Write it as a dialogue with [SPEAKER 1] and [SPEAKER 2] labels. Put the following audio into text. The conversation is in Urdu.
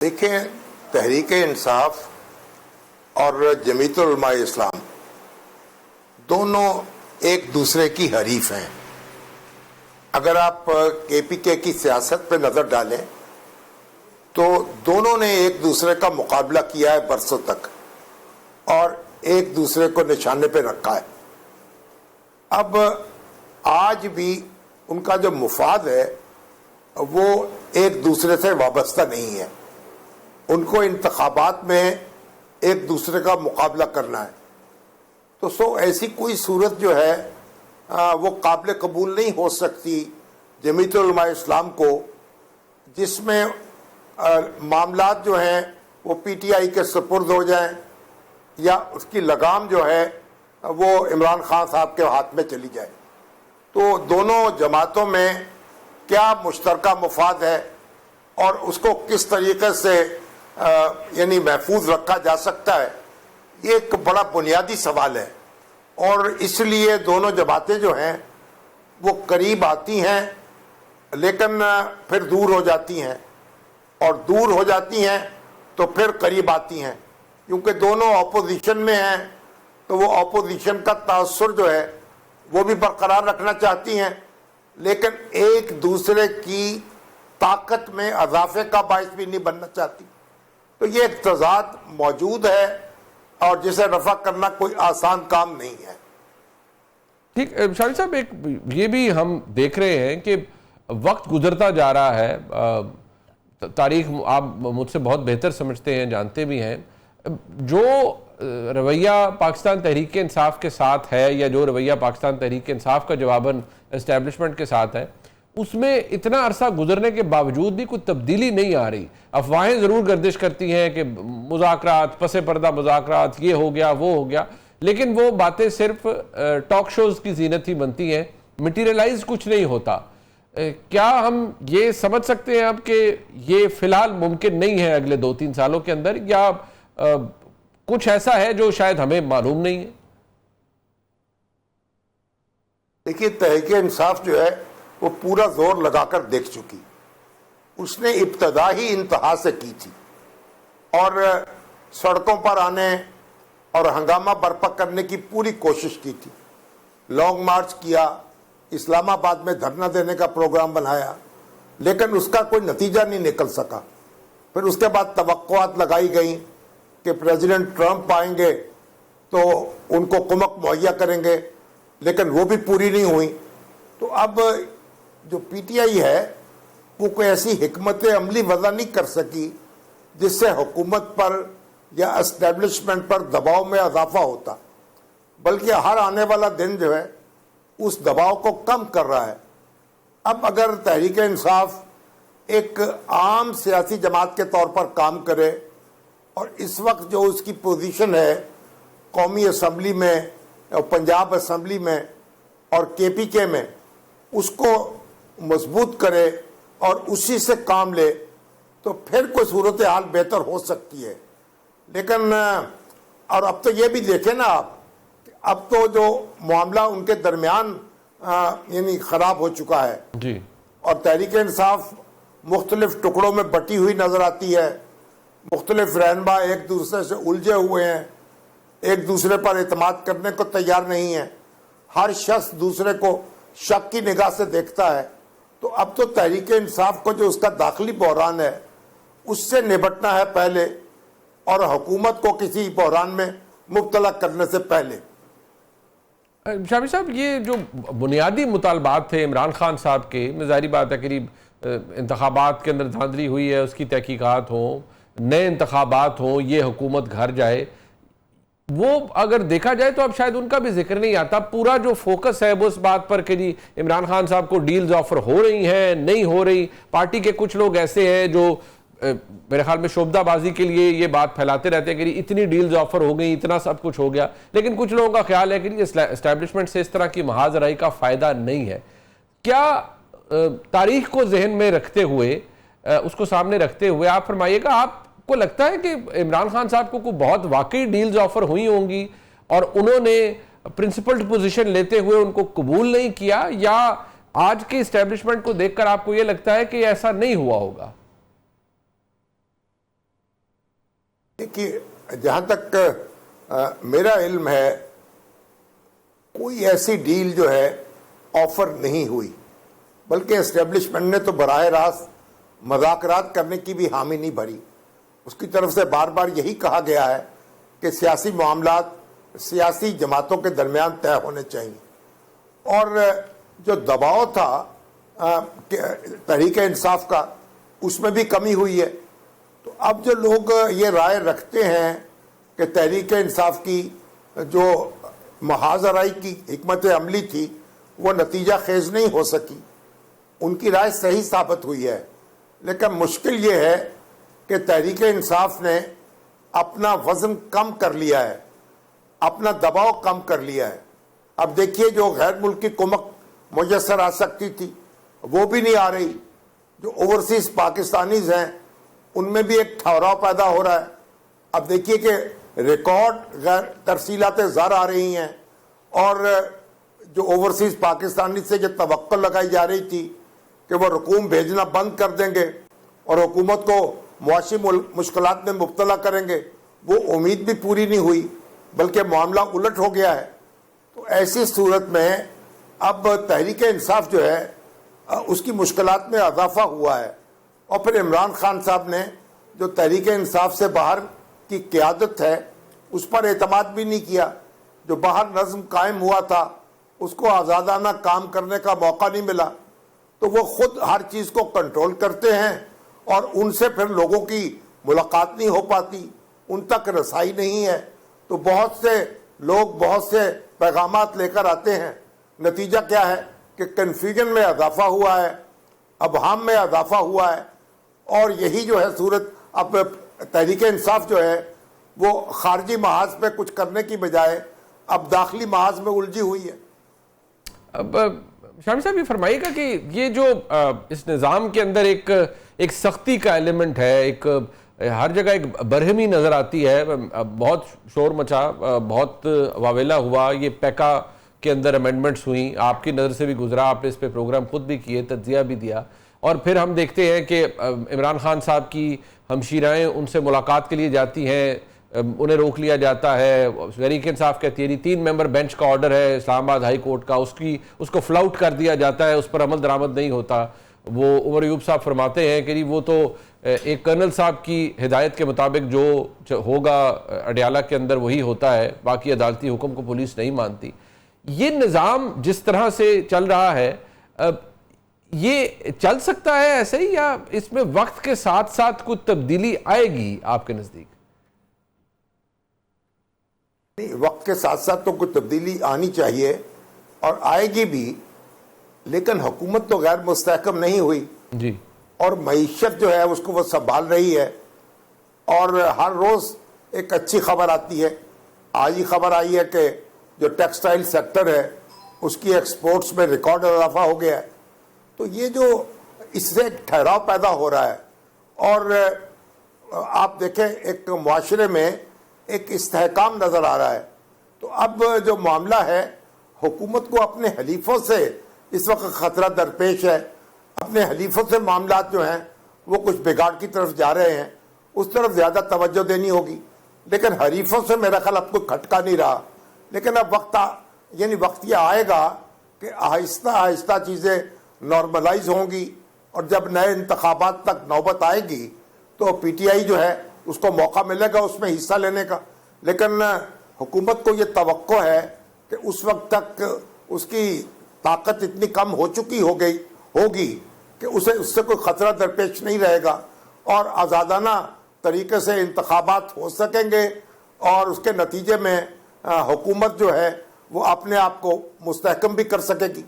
[SPEAKER 1] دیکھیں، تحریک انصاف اور جمعیت علماء اسلام دونوں ایک دوسرے کی حریف ہیں۔ اگر آپ کے پی کے کی سیاست پہ نظر ڈالیں تو دونوں نے ایک دوسرے کا مقابلہ کیا ہے برسوں تک اور ایک دوسرے کو نشانے پہ رکھا ہے۔ اب آج بھی ان کا جو مفاد ہے وہ ایک دوسرے سے وابستہ نہیں ہے۔ ان کو انتخابات میں ایک دوسرے کا مقابلہ کرنا ہے، تو ایسی کوئی صورت جو ہے وہ قابل قبول نہیں ہو سکتی جمعیت علماء اسلام کو، جس میں معاملات جو ہیں وہ پی ٹی آئی کے سپرد ہو جائیں یا اس کی لگام جو ہے وہ عمران خان صاحب کے ہاتھ میں چلی جائے۔ تو دونوں جماعتوں میں کیا مشترکہ مفاد ہے اور اس کو کس طریقے سے یعنی محفوظ رکھا جا سکتا ہے، یہ ایک بڑا بنیادی سوال ہے۔ اور اس لیے دونوں جماعتیں جو ہیں وہ قریب آتی ہیں لیکن پھر دور ہو جاتی ہیں، اور دور ہو جاتی ہیں تو پھر قریب آتی ہیں، کیونکہ دونوں اپوزیشن میں ہیں تو وہ اپوزیشن کا تاثر جو ہے وہ بھی برقرار رکھنا چاہتی ہیں، لیکن ایک دوسرے کی طاقت میں اضافے کا باعث بھی نہیں بننا چاہتی۔ تو یہ ایک تضاد موجود ہے اور جسے رفع کرنا کوئی آسان کام نہیں ہے۔
[SPEAKER 2] ٹھیک، شاہد صاحب، ایک یہ بھی ہم دیکھ رہے ہیں کہ وقت گزرتا جا رہا ہے، تاریخ آپ مجھ سے بہت بہتر سمجھتے ہیں، جانتے بھی ہیں، جو رویہ پاکستان تحریک انصاف کے ساتھ ہے یا جو رویہ پاکستان تحریک انصاف کا جواباً اسٹیبلشمنٹ کے ساتھ ہے، اس میں اتنا عرصہ گزرنے کے باوجود بھی کوئی تبدیلی نہیں آ رہی۔ افواہیں ضرور گردش کرتی ہیں کہ مذاکرات، پس پردہ مذاکرات، یہ ہو گیا وہ ہو گیا، لیکن وہ باتیں صرف ٹاک شوز کی زینت ہی بنتی ہیں، مٹیریلائز کچھ نہیں ہوتا۔ کیا ہم یہ سمجھ سکتے ہیں اب کہ یہ فی الحال ممکن نہیں ہے اگلے 2-3 سالوں کے اندر، یا کچھ ایسا ہے جو شاید ہمیں معلوم نہیں ہے؟
[SPEAKER 1] دیکھیے، تحریک انصاف جو ہے وہ پورا زور لگا کر دیکھ چکی، اس نے ابتدا ہی انتہا سے کی تھی اور سڑکوں پر آنے اور ہنگامہ برپا کرنے کی پوری کوشش کی تھی۔ لانگ مارچ کیا، اسلام آباد میں دھرنا دینے کا پروگرام بنایا، لیکن اس کا کوئی نتیجہ نہیں نکل سکا۔ پھر اس کے بعد توقعات لگائی گئیں کہ پریزیڈنٹ ٹرمپ آئیں گے تو ان کو کمک مہیا کریں گے، لیکن وہ بھی پوری نہیں ہوئی۔ تو اب جو پی ٹی آئی ہے وہ کوئی ایسی حکمت عملی وضع نہیں کر سکی جس سے حکومت پر یا اسٹیبلشمنٹ پر دباؤ میں اضافہ ہوتا، بلکہ ہر آنے والا دن جو ہے اس دباؤ کو کم کر رہا ہے۔ اب اگر تحریک انصاف ایک عام سیاسی جماعت کے طور پر کام کرے اور اس وقت جو اس کی پوزیشن ہے قومی اسمبلی میں، پنجاب اسمبلی میں اور کے پی کے میں، اس کو مضبوط کرے اور اسی سے کام لے تو پھر کوئی صورتحال بہتر ہو سکتی ہے۔ لیکن اور اب تو یہ بھی دیکھیں نا آپ، اب تو جو معاملہ ان کے درمیان یعنی خراب ہو چکا ہے
[SPEAKER 2] جی، اور
[SPEAKER 1] تحریک انصاف مختلف ٹکڑوں میں بٹی ہوئی نظر آتی ہے، مختلف رہنما ایک دوسرے سے الجھے ہوئے ہیں، ایک دوسرے پر اعتماد کرنے کو تیار نہیں ہے، ہر شخص دوسرے کو شک کی نگاہ سے دیکھتا ہے۔ تو اب تو تحریک انصاف کو جو اس کا داخلی بحران ہے اس سے نبٹنا ہے پہلے، اور حکومت کو کسی بحران میں مبتلا کرنے سے پہلے۔
[SPEAKER 2] شامی صاحب، یہ جو بنیادی مطالبات تھے عمران خان صاحب کے، ظاہری بات ہے قریب انتخابات کے اندر دھاندلی ہوئی ہے، اس کی تحقیقات ہوں، نئے انتخابات ہوں، یہ حکومت گھر جائے، وہ اگر دیکھا جائے تو اب شاید ان کا بھی ذکر نہیں آتا۔ پورا جو فوکس ہے وہ اس بات پر کہ جی عمران خان صاحب کو ڈیلز آفر ہو رہی ہیں، نہیں ہو رہی۔ پارٹی کے کچھ لوگ ایسے ہیں جو میرے خیال میں شعبدہ بازی کے لیے یہ بات پھیلاتے رہتے ہیں کہ اتنی ڈیلز آفر ہو گئی، اتنا سب کچھ ہو گیا، لیکن کچھ لوگوں کا خیال ہے کہ اسٹیبلشمنٹ سے اس طرح کی محاذ رائی کا فائدہ نہیں ہے۔ کیا تاریخ کو ذہن میں رکھتے ہوئے، اس کو سامنے رکھتے ہوئے آپ فرمائیے گا، آپ کو لگتا ہے کہ عمران خان صاحب کو بہت واقعی ڈیلز آفر ہوئی ہوں گی اور انہوں نے پرنسپلڈ پوزیشن لیتے ہوئے ان کو قبول نہیں کیا، یا آج کی اسٹیبلشمنٹ کو دیکھ کر آپ کو یہ لگتا ہے کہ ایسا نہیں ہوا ہوگا؟
[SPEAKER 1] دیکھیے جہاں تک میرا علم ہے کوئی ایسی ڈیل جو ہے آفر نہیں ہوئی، بلکہ اسٹیبلشمنٹ نے تو براہ راست مذاکرات کرنے کی بھی حامی نہیں بھری. اس کی طرف سے بار بار یہی کہا گیا ہے کہ سیاسی معاملات سیاسی جماعتوں کے درمیان طے ہونے چاہیے. اور جو دباؤ تھا تحریک انصاف کا، اس میں بھی کمی ہوئی ہے. تو اب جو لوگ یہ رائے رکھتے ہیں کہ تحریک انصاف کی جو محاذ آرائی کی حکمت عملی تھی وہ نتیجہ خیز نہیں ہو سکی، ان کی رائے صحیح ثابت ہوئی ہے. لیکن مشکل یہ ہے کہ تحریک انصاف نے اپنا وزن کم کر لیا ہے، اپنا دباؤ کم کر لیا ہے. اب دیکھیے جو غیر ملکی کمک میسر آ سکتی تھی وہ بھی نہیں آ رہی. جو اوورسیز پاکستانیز ہیں ان میں بھی ایک ٹھہراؤ پیدا ہو رہا ہے. اب دیکھیے کہ ریکارڈ غیر ترسیلات زر آ رہی ہیں، اور جو اوورسیز پاکستانی سے جو توقع لگائی جا رہی تھی کہ وہ رقوم بھیجنا بند کر دیں گے اور حکومت کو معاشی مشکلات میں مبتلا کریں گے، وہ امید بھی پوری نہیں ہوئی، بلکہ معاملہ الٹ ہو گیا ہے. تو ایسی صورت میں اب تحریک انصاف جو ہے اس کی مشکلات میں اضافہ ہوا ہے. اور پھر عمران خان صاحب نے جو تحریک انصاف سے باہر کی قیادت ہے اس پر اعتماد بھی نہیں کیا. جو باہر نظم قائم ہوا تھا اس کو آزادانہ کام کرنے کا موقع نہیں ملا، تو وہ خود ہر چیز کو کنٹرول کرتے ہیں اور ان سے پھر لوگوں کی ملاقات نہیں ہو پاتی، ان تک رسائی نہیں ہے. تو بہت سے لوگ بہت سے پیغامات لے کر آتے ہیں. نتیجہ کیا ہے کہ کنفیوژن میں اضافہ ہوا ہے، ابہام میں اضافہ ہوا ہے. اور یہی جو ہے صورت اب تحریک انصاف جو ہے وہ خارجی محاذ پہ کچھ کرنے کی بجائے اب داخلی محاذ میں الجھی ہوئی ہے.
[SPEAKER 2] اب شامی صاحب یہ فرمائیے گا کہ یہ جو اس نظام کے اندر ایک سختی کا ایلیمنٹ ہے، ایک ہر جگہ ایک برہمی نظر آتی ہے، بہت شور مچا، بہت واویلا ہوا، یہ پیکا کے اندر امینڈمنٹس ہوئیں، آپ کی نظر سے بھی گزرا، آپ نے اس پہ پروگرام خود بھی کیے، تجزیہ بھی دیا. اور پھر ہم دیکھتے ہیں کہ عمران خان صاحب کی ہمشیرائیں ان سے ملاقات کے لیے جاتی ہیں، انہیں روک لیا جاتا ہے. تحریک انصاف کہتی ہے 3 ممبر بینچ کا آرڈر ہے اسلام آباد ہائی کورٹ کا، اس کو فلاؤٹ کر دیا جاتا ہے، اس پر عمل درآمد نہیں ہوتا. وہ عمر ایوب صاحب فرماتے ہیں کہ وہ تو ایک کرنل صاحب کی ہدایت کے مطابق جو ہوگا اڈیالہ کے اندر وہی ہوتا ہے، باقی عدالتی حکم کو پولیس نہیں مانتی. یہ نظام جس طرح سے چل رہا ہے یہ چل سکتا ہے ایسے ہی، یا اس میں وقت کے ساتھ ساتھ کچھ تبدیلی آئے گی آپ کے نزدیک؟
[SPEAKER 1] وقت کے ساتھ ساتھ تو کچھ تبدیلی آنی چاہیے اور آئے گی بھی، لیکن حکومت تو غیر مستحکم نہیں ہوئی
[SPEAKER 2] جی،
[SPEAKER 1] اور معیشت جو ہے اس کو وہ سنبھال رہی ہے. اور ہر روز ایک اچھی خبر آتی ہے. آج ہی خبر آئی ہے کہ جو ٹیکسٹائل سیکٹر ہے اس کی ایکسپورٹس میں ریکارڈ اضافہ ہو گیا ہے. تو یہ جو اس سے ایک ٹھہراؤ پیدا ہو رہا ہے، اور آپ دیکھیں ایک معاشرے میں ایک استحکام نظر آ رہا ہے. تو اب جو معاملہ ہے حکومت کو اپنے حلیفوں سے اس وقت خطرہ درپیش ہے. اپنے حلیفوں سے معاملات جو ہیں وہ کچھ بگاڑ کی طرف جا رہے ہیں، اس طرف زیادہ توجہ دینی ہوگی. لیکن حلیفوں سے میرا خیال اب کوئی کھٹکا نہیں رہا. لیکن اب وقت یہ آئے گا کہ آہستہ آہستہ چیزیں نارملائز ہوں گی، اور جب نئے انتخابات تک نوبت آئے گی تو پی ٹی آئی جو ہے اس کو موقع ملے گا اس میں حصہ لینے کا. لیکن حکومت کو یہ توقع ہے کہ اس وقت تک اس کی طاقت اتنی کم ہو چکی ہوگی کہ اس سے کوئی خطرہ درپیش نہیں رہے گا، اور آزادانہ طریقے سے انتخابات ہو سکیں گے، اور اس کے نتیجے میں حکومت جو ہے وہ اپنے آپ کو مستحکم بھی کر سکے گی.